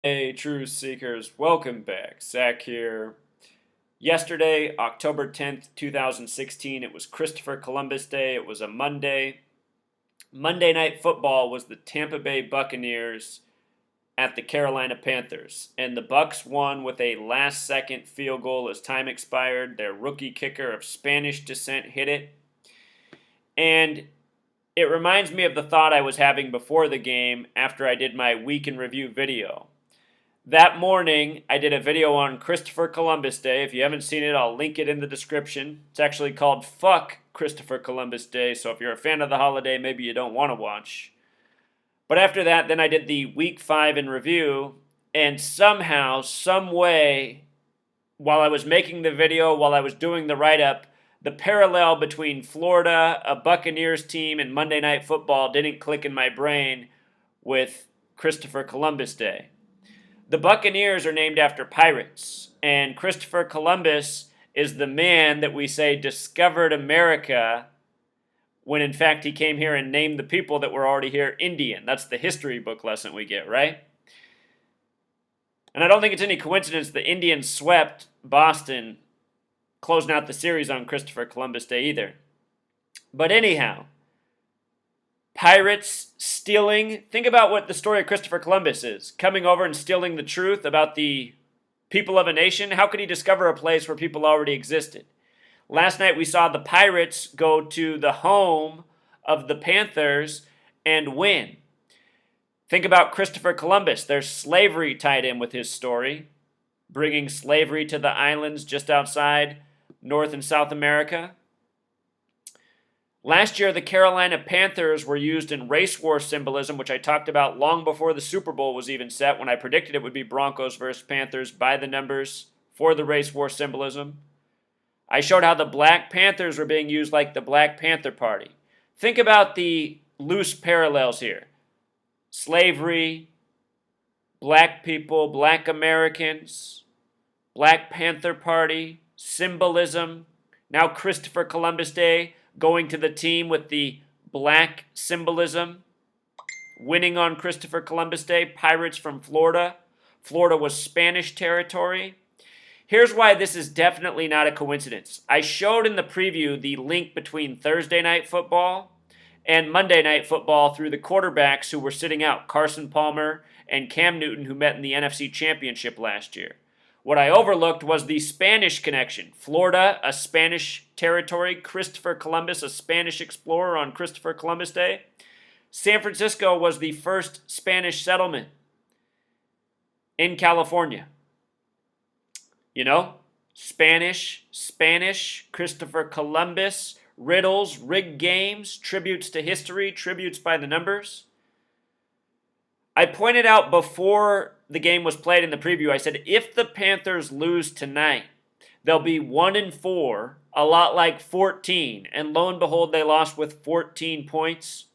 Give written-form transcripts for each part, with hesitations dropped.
Hey, Truth Seekers, welcome back. Zach here. Yesterday, October 10th, 2016, it was Christopher Columbus Day. It was a Monday. Monday Night Football was the Tampa Bay Buccaneers at the Carolina Panthers. And the Bucs won with a last-second field goal as time expired. Their rookie kicker of Spanish descent hit it. And it reminds me of the thought I was having before the game after I did my week in review video. That morning, I did a video on Christopher Columbus Day. If you haven't seen it, I'll link it in the description. It's actually called Fuck Christopher Columbus Day, so if you're a fan of the holiday, maybe you don't want to watch. But after that, then I did the Week 5 in review, and somehow, some way, while I was making the video, while I was doing the write-up, the parallel between Florida, a Buccaneers team, and Monday Night Football didn't click in my brain with Christopher Columbus Day. The Buccaneers are named after pirates, and Christopher Columbus is the man that we say discovered America when in fact he came here and named the people that were already here Indian. That's the history book lesson we get, right? And I don't think it's any coincidence the Indians swept Boston, closing out the series on Christopher Columbus Day either. But anyhow, pirates stealing. Think about what the story of Christopher Columbus is. Coming over and stealing the truth about the people of a nation. How could he discover a place where people already existed? Last night we saw the Pirates go to the home of the Panthers and win. Think about Christopher Columbus. There's slavery tied in with his story, bringing slavery to the islands just outside North and South America. Last year, the Carolina Panthers were used in race war symbolism, which I talked about long before the Super Bowl was even set, when I predicted it would be Broncos versus Panthers by the numbers for the race war symbolism. I showed how the Black Panthers were being used like the Black Panther Party. Think about the loose parallels here. Slavery, black people, black Americans, Black Panther Party, symbolism. Now Christopher Columbus Day, going to the team with the black symbolism, winning on Christopher Columbus Day, Pirates from Florida. Florida was Spanish territory. Here's why this is definitely not a coincidence. I showed in the preview the link between Thursday Night Football and Monday Night Football through the quarterbacks who were sitting out, Carson Palmer and Cam Newton, who met in the NFC Championship last year. What I overlooked was the Spanish connection. Florida, a Spanish territory. Christopher Columbus, a Spanish explorer on Christopher Columbus Day. San Francisco was the first Spanish settlement in California. You know, Spanish, Christopher Columbus, riddles, rigged games, tributes to history, tributes by the numbers. I pointed out before the game was played in the preview, I said, if the Panthers lose tonight, they'll be 1-4, a lot like 14. And lo and behold, they lost with 14 points.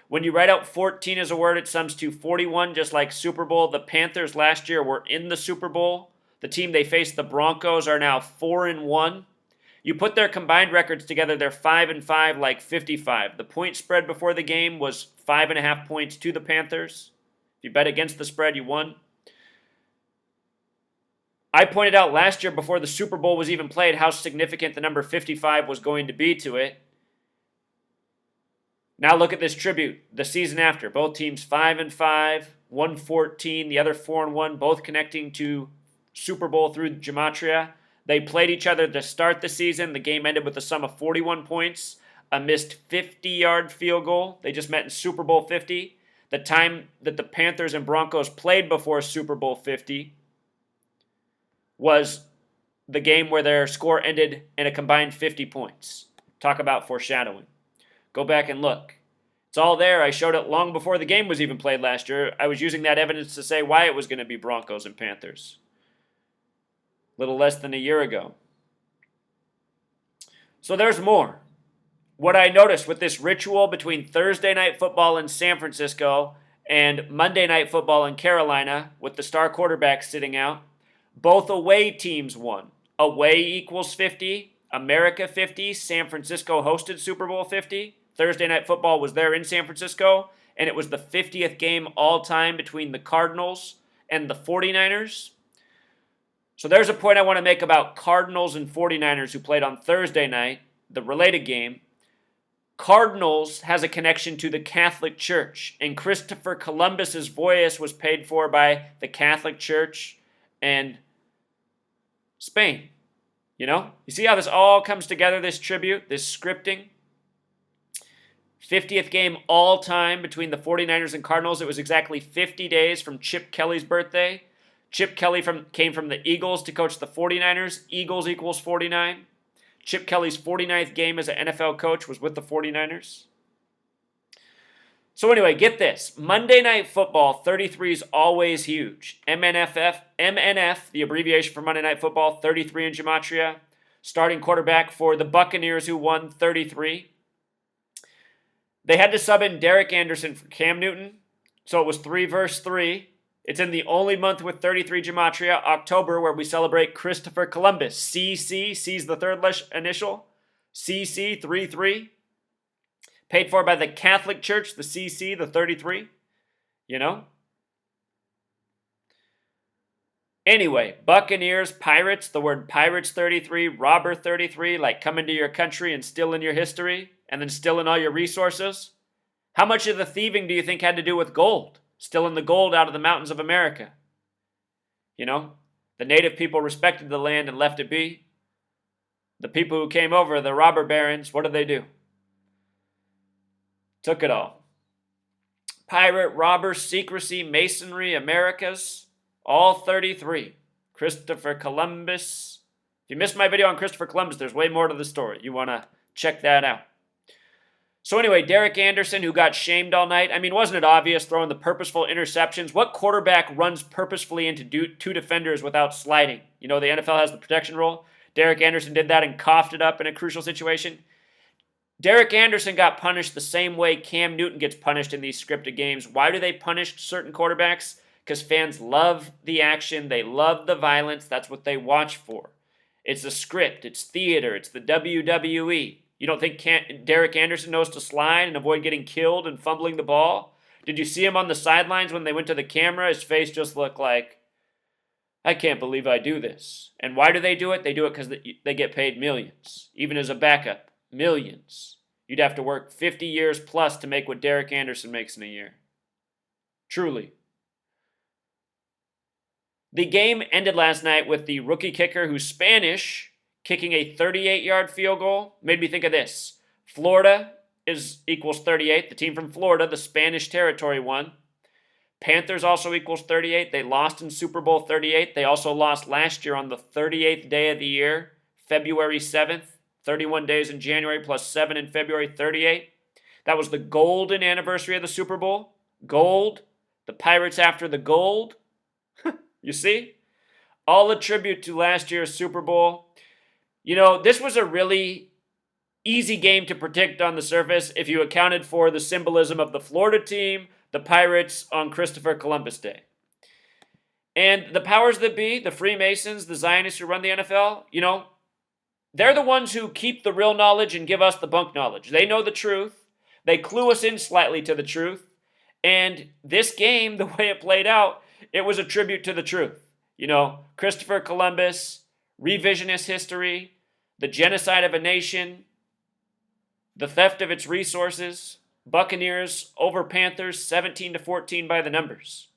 When you write out 14 as a word, it sums to 41, just like Super Bowl. The Panthers last year were in the Super Bowl. The team they faced, the Broncos, are now 4-1. You put their combined records together, they're 5-5, like 55. The point spread before the game was 5.5 points to the Panthers. If you bet against the spread, you won. I pointed out last year before the Super Bowl was even played how significant the number 55 was going to be to it. Now look at this tribute. The season after, both teams 5-5, 1-14, the other 4-1, both connecting to Super Bowl through Gematria. They played each other to start the season. The game ended with a sum of 41 points, a missed 50-yard field goal. They just met in Super Bowl 50. The time that the Panthers and Broncos played before Super Bowl 50 was the game where their score ended in a combined 50 points. Talk about foreshadowing. Go back and look. It's all there. I showed it long before the game was even played last year. I was using that evidence to say why it was going to be Broncos and Panthers. A little less than a year ago. So there's more. What I noticed with this ritual between Thursday Night Football in San Francisco and Monday Night Football in Carolina, with the star quarterback sitting out, both away teams won. Away equals 50, America 50, San Francisco hosted Super Bowl 50. Thursday Night Football was there in San Francisco, and it was the 50th game all time between the Cardinals and the 49ers. So there's a point I want to make about Cardinals and 49ers who played on Thursday night, the related game. Cardinals has a connection to the Catholic Church, and Christopher Columbus's voyage was paid for by the Catholic Church and Spain. You know? You see how this all comes together, this tribute, this scripting? 50th game all time between the 49ers and Cardinals. It was exactly 50 days from Chip Kelly's birthday. Chip Kelly came from the Eagles to coach the 49ers. Eagles equals 49. Chip Kelly's 49th game as an NFL coach was with the 49ers. So anyway, get this. Monday Night Football 33 is always huge. MNF, the abbreviation for Monday Night Football, 33 in Gematria. Starting quarterback for the Buccaneers who won 33. They had to sub in Derek Anderson for Cam Newton, so it was 3 versus 3. It's in the only month with 33 Gematria, October, where we celebrate Christopher Columbus. CC, C's the third initial. CC, 3-3. Paid for by the Catholic Church, the CC, the 33. You know? Anyway, Buccaneers, Pirates, the word Pirates 33, Robber 33, like coming to your country and stealing your history, and then stealing all your resources. How much of the thieving do you think had to do with gold? Stealing the gold out of the mountains of America. You know, the native people respected the land and left it be. The people who came over, the robber barons, what did they do? Took it all. Pirate, robber, secrecy, masonry, Americas, all 33. Christopher Columbus. If you missed my video on Christopher Columbus, there's way more to the story. You want to check that out. So anyway, Derek Anderson, who got shamed all night. I mean, wasn't it obvious throwing the purposeful interceptions? What quarterback runs purposefully into two defenders without sliding? You know, the NFL has the protection rule. Derek Anderson did that and coughed it up in a crucial situation. Derek Anderson got punished the same way Cam Newton gets punished in these scripted games. Why do they punish certain quarterbacks? Because fans love the action. They love the violence. That's what they watch for. It's a script. It's theater. It's the WWE. You don't think Derek Anderson knows to slide and avoid getting killed and fumbling the ball? Did you see him on the sidelines when they went to the camera? His face just looked like, I can't believe I do this. And why do they do it? They do it because they get paid millions. Even as a backup, millions. You'd have to work 50 years plus to make what Derek Anderson makes in a year. Truly. The game ended last night with the rookie kicker, who's Spanish, kicking a 38-yard field goal. Made me think of this. Florida equals 38. The team from Florida, the Spanish territory, won. Panthers also equals 38. They lost in Super Bowl 38. They also lost last year on the 38th day of the year, February 7th. 31 days in January plus 7 in February, 38. That was the golden anniversary of the Super Bowl. Gold. The Pirates after the gold. You see? All a tribute to last year's Super Bowl. You know, this was a really easy game to predict on the surface if you accounted for the symbolism of the Florida team, the Pirates on Christopher Columbus Day. And the powers that be, the Freemasons, the Zionists who run the NFL, you know, they're the ones who keep the real knowledge and give us the bunk knowledge. They know the truth. They clue us in slightly to the truth. And this game, the way it played out, it was a tribute to the truth. You know, Christopher Columbus, revisionist history, the genocide of a nation, the theft of its resources, Buccaneers over Panthers 17-14 by the numbers.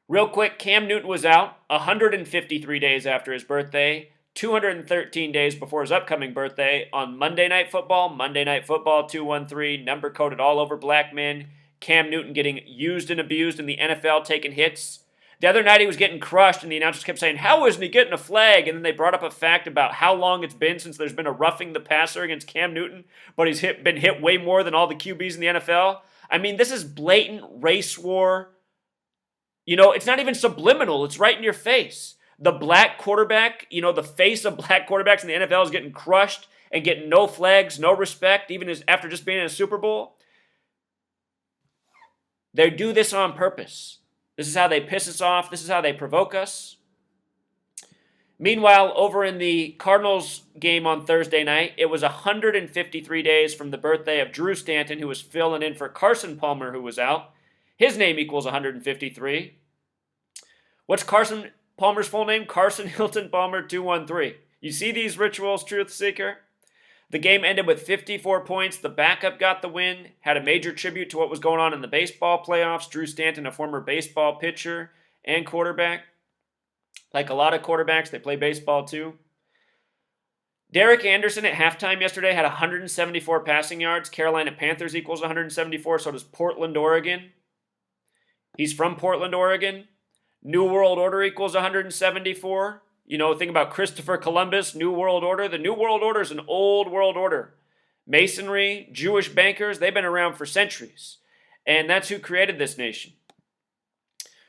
Real quick, Cam Newton was out 153 days after his birthday, 213 days before his upcoming birthday on Monday Night Football. Monday Night Football 213, number coded all over black men. Cam Newton getting used and abused in the NFL, taking hits. The other night he was getting crushed, and the announcers kept saying, how isn't he getting a flag? And then they brought up a fact about how long it's been since there's been a roughing the passer against Cam Newton, but he's been hit way more than all the QBs in the NFL. I mean, this is blatant race war. You know, it's not even subliminal. It's right in your face. The black quarterback, you know, the face of black quarterbacks in the NFL is getting crushed and getting no flags, no respect, even after just being in a Super Bowl. They do this on purpose. This is how they piss us off. This is how they provoke us. Meanwhile, over in the Cardinals game on Thursday night, it was 153 days from the birthday of Drew Stanton, who was filling in for Carson Palmer, who was out. His name equals 153. What's Carson Palmer's full name? Carson Hilton Palmer 213. You see these rituals, Truth Seeker? The game ended with 54 points. The backup got the win. Had a major tribute to what was going on in the baseball playoffs. Drew Stanton, a former baseball pitcher and quarterback. Like a lot of quarterbacks, they play baseball too. Derek Anderson at halftime yesterday had 174 passing yards. Carolina Panthers equals 174. So does Portland, Oregon. He's from Portland, Oregon. New World Order equals 174. You know, think about Christopher Columbus, New World Order. The New World Order is an old world order. Masonry, Jewish bankers, they've been around for centuries. And that's who created this nation.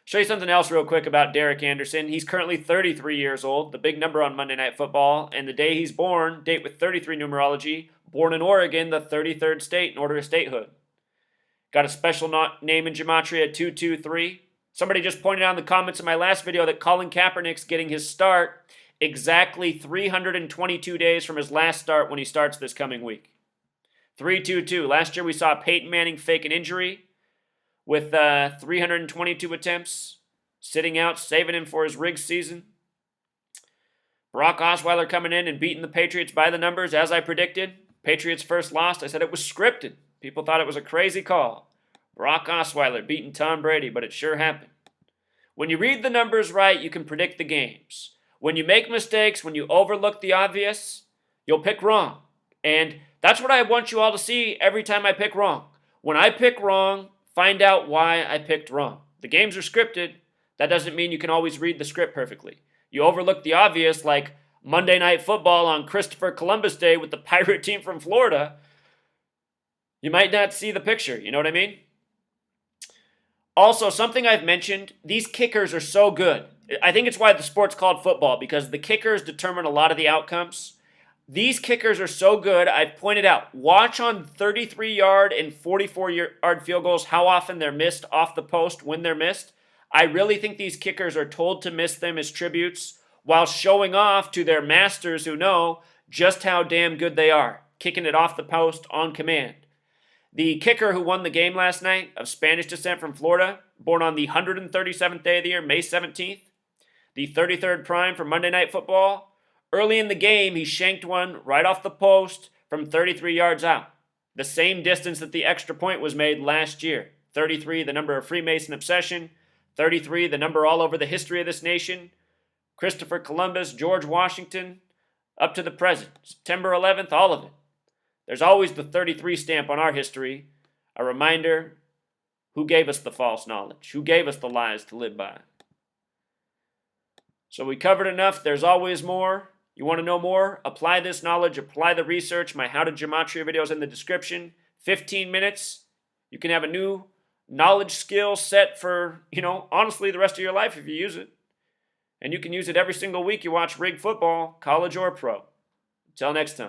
Show you something else real quick about Derek Anderson. He's currently 33 years old, the big number on Monday Night Football. And the day he's born, date with 33 numerology, born in Oregon, the 33rd state in order of statehood. Got a special name in Gematria, 223. Somebody just pointed out in the comments in my last video that Colin Kaepernick's getting his start exactly 322 days from his last start when he starts this coming week. 322. Last year we saw Peyton Manning fake an injury with 322 attempts, sitting out, saving him for his rigged season. Brock Osweiler coming in and beating the Patriots by the numbers, as I predicted. Patriots first lost. I said it was scripted. People thought it was a crazy call. Brock Osweiler beating Tom Brady, but it sure happened. When you read the numbers right, you can predict the games. When you make mistakes, when you overlook the obvious, you'll pick wrong. And that's what I want you all to see every time I pick wrong. When I pick wrong, find out why I picked wrong. The games are scripted. That doesn't mean you can always read the script perfectly. You overlook the obvious, like Monday Night Football on Christopher Columbus Day with the pirate team from Florida. You might not see the picture, you know what I mean? Also, something I've mentioned, these kickers are so good. I think it's why the sport's called football, because the kickers determine a lot of the outcomes. These kickers are so good, I've pointed out, watch on 33-yard and 44-yard field goals how often they're missed off the post when they're missed. I really think these kickers are told to miss them as tributes while showing off to their masters who know just how damn good they are, kicking it off the post on command. The kicker who won the game last night, of Spanish descent from Florida, born on the 137th day of the year, May 17th, the 33rd prime for Monday Night Football. Early in the game, he shanked one right off the post from 33 yards out, the same distance that the extra point was made last year. 33, the number of Freemason obsession. 33, the number all over the history of this nation. Christopher Columbus, George Washington, up to the present. September 11th, all of it. There's always the 33 stamp on our history, a reminder who gave us the false knowledge, who gave us the lies to live by. So we covered enough. There's always more. You want to know more? Apply this knowledge, apply the research. My How to Gematria video is in the description. 15 minutes. You can have a new knowledge skill set for, honestly, the rest of your life if you use it. And you can use it every single week you watch Rig Football, college or pro. Until next time.